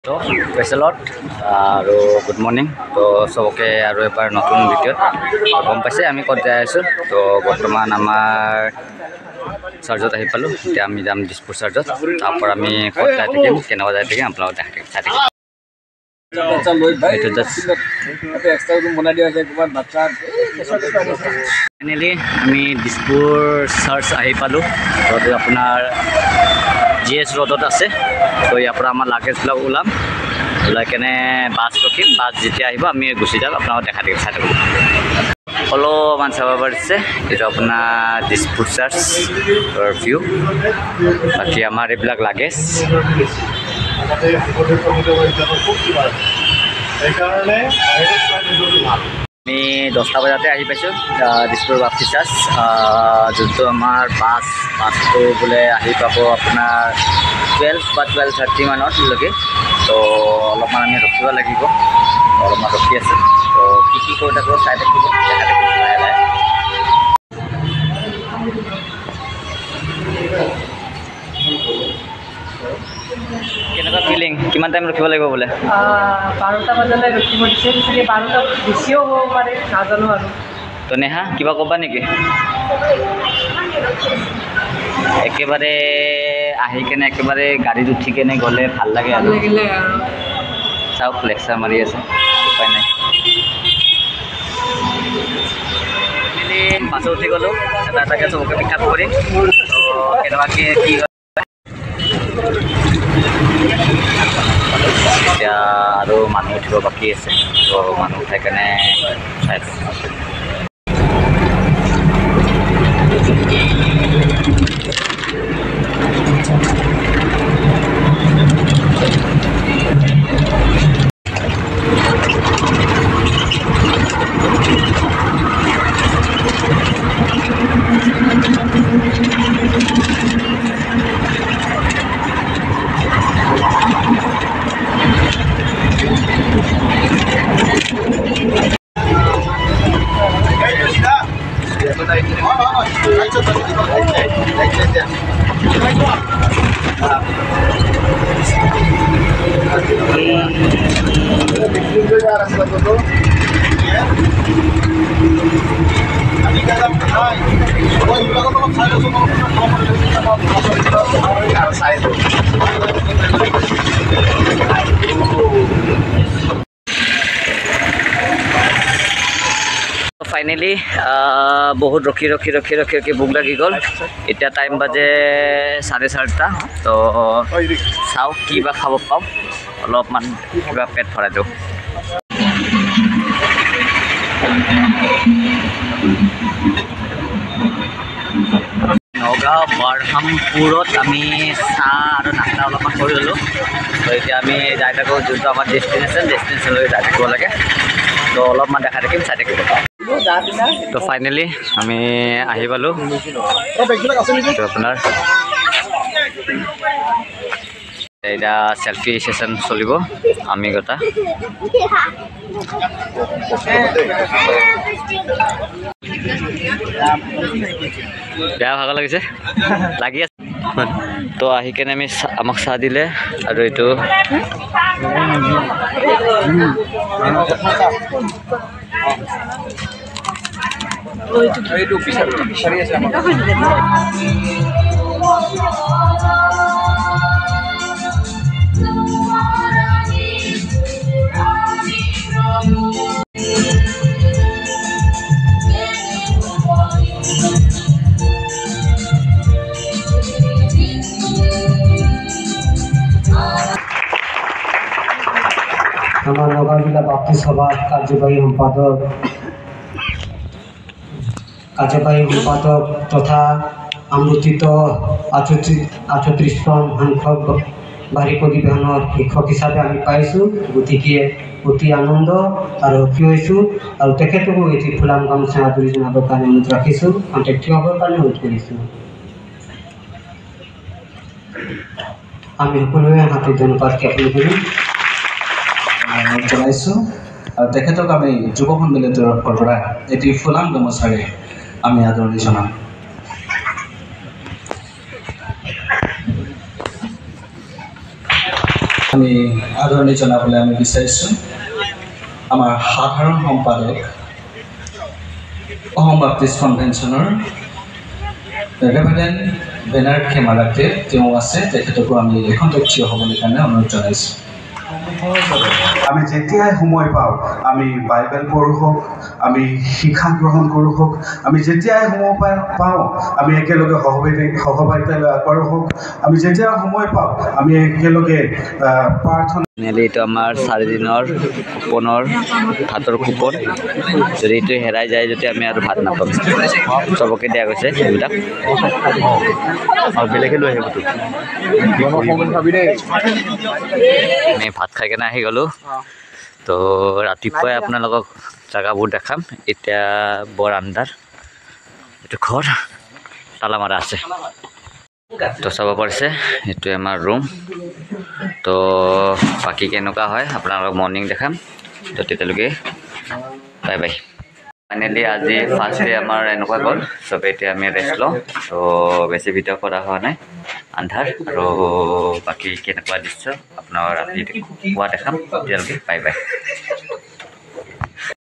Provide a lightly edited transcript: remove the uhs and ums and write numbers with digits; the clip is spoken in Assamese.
তো প্ৰেচেলত আৰু গুড মৰ্ণিং। তো চবকে আৰু এবাৰ নতুন ভিডিঅ'ত গম পাইছে আমি ক'ত যাই আছোঁ। তো বৰ্তমান আমাৰ চাৰ্জত আহি পালোঁ। এতিয়া আমি যাম দিছপুৰ চাৰ্জত। তাৰপৰা আমি ক'ত যাই থাকিম, কেনেকুৱা যাই থাকিম আপোনালোকক চাই থাকিম। ফাইনেলি আমি দিছপুৰ চাৰ্চ আহি পালোঁ। তো আপোনাৰ GS ৰোডত আছে। তো ইয়াৰ পৰা আমাৰ লাগেজবিলাক ওলাম, ওলাই কেনে বাছ ৰখিম। বাছ যেতিয়া আহিব আমি গুচি যাম, আপোনালোকক দেখাই থাকিম, চাই থাকিব। অলপমান চাব পাৰিছে এইটো আপোনাৰ দিছপুৰ চাৰ্চৰ ভিউ। বাকী আমাৰ এইবিলাক লাগেজ আমি 10টা বজাতে আহি পাইছোঁ দিছপুৰ বাপ্তি চাৰ্চ। যোনটো আমাৰ বাছটো বোলে আহি পাব আপোনাৰ 12 বা 12:30 মানতলৈকে। তো অলপমান আমি ৰখিব লাগিব, অলপমান ৰখি আছোঁ। তো কি কৰি থাকোঁ চাই থাকিব, দেখাই থাকিব লাহে লাহে। কেনেকুৱা ফিলিং? কিমান টাইম ৰখিব লাগিব বোলে? 12টা বজালৈ ৰখিব দিছে। 12টা বেছিও হ'ব পাৰে, নাজানো আৰু। তো নেহা কিবা ক'বা নেকি? একেবাৰে আহি কেনে একেবাৰে গাড়ীত উঠি কেনে গ'লে ভাল লাগে আৰু। চাওক লেকচাৰ মাৰি আছে, উপায় নাই। বাছত উঠি গ'লোঁ, এটা এটাকৈ চবকে পিক আপ কৰিম। তো কেনেকুৱাকৈ কি হয় এতিয়া আৰু মানুহ উঠিব বাকী আছে। তো মানুহ উঠাই কেনে চাই ফাইনেলি বহুত ৰখি ভোক লাগি গ'ল। এতিয়া টাইম বাজে 4:30। তো চাওক কি বা খাব পাওঁ, অলপমান কিবা পেট ভৰাই দিওঁ। নগাঁও বাৰহামপুৰত আমি চাহ আৰু নাস্তা অলপমান কৰি ল'লোঁ। তো এতিয়া আমি যাই থাকোঁ যোনটো আমাৰ ডেষ্টিনেশ্যনলৈ যাই থাকিব লাগে। তো অলপমান দেখাই থাকিম, চাই থাকিব। তো ফাইনেলি আমি আহি পালোঁ। আপোনাৰ এতিয়া চেল্ফি ছেশ্যন চলিব আমি গতা। বেয়া ভাগৰ লাগিছে, লাগি আছে। তো আহি কেনে আমাক চাহ দিলে আৰু এইটো আমাৰ নগাঁও জেলা বাপ্তি সভাৰ কাৰ্যবাহী সম্পাদক তথা আমন্ত্ৰিত 38খন সংখ্যক বাৰ্ষিক অধিৱেশনৰ শিক্ষক হিচাপে আমি পাইছোঁ। গতিকে অতি আনন্দ আৰু সুখী হৈছোঁ আৰু তেখেতকো এটি ফুলাম গামোচা আদৰি জনাবৰ কাৰণে অনুৰোধ ৰাখিছোঁ। কণ্টেক্ট হ'বৰ কাৰণে অনুৰোধ কৰিছোঁ। আমি সকলোৱে হাতে ধন্যবাদ জ্ঞাপন কৰিম জনাইছোঁ। আৰু তেখেতক আমি যুৱ সন্মিলনৰ পৰা এটি ফুলাম গামোচাৰে আমি আদৰণি জনাম। আমি আদৰণি জনাবলৈ আমি বিচাৰিছোঁ আমাৰ সাধাৰণ সম্পাদক অসম বাপ্টিষ্ট কনভেনশ্যনৰ ৰেভাৰেণ্ড বেনাৰ্ড খেমাৰাতে তেওঁ আছে, তেখেতকো আমি এখন থিয় হ'বলৈ কাৰণে অনুৰোধ জনাইছোঁ। আমি যেতিয়াই সময় পাওঁ আমি বাইবেল পঢ়ো হওক, আমি শিক্ষা গ্ৰহণ কৰোঁ হওক, আমি যেতিয়াই সময় পাওঁ আমি একেলগে সহভাগিতা কৰোঁ হওক, আমি যেতিয়া সময় পাওঁ আমি একেলগে প্ৰাৰ্থনা। এইটো আমাৰ 4 দিনৰ কুপনৰ ভাতৰ কুপন। যদি এইটো হেৰাই যায় যদি আমি আৰু ভাত নাপাম, চবকে দিয়া গৈছে এইবিলাক। বেলেগে লৈ আহিব। আমি ভাত খাই কেনে আহি গ'লোঁ। তো ৰাতিপুৱাই আপোনালোকক জেগাবোৰ দেখাম। এতিয়া বৰ আন্ধাৰ, এইটো ঘৰ তালা মাৰা আছে। তো চাব পাৰিছে এইটোৱে আমাৰ ৰুম। তো বাকী কেনেকুৱা হয় আপোনালোকক মৰ্ণিং দেখাম। তো তেতিয়ালৈকে বাই বাই। ফাইনেলি আজি ফাৰ্ষ্ট ডে আমাৰ এনেকুৱা গ'ল। চবে এতিয়া আমি ৰেষ্ট লওঁ। তো বেছি ভিডিঅ' কৰা হোৱা নাই, আন্ধাৰ। আৰু বাকী কেনেকুৱা দৃশ্য আপোনাৰ ৰাতি পুৱা দেখাম। তেতিয়ালৈকে বাই বাই।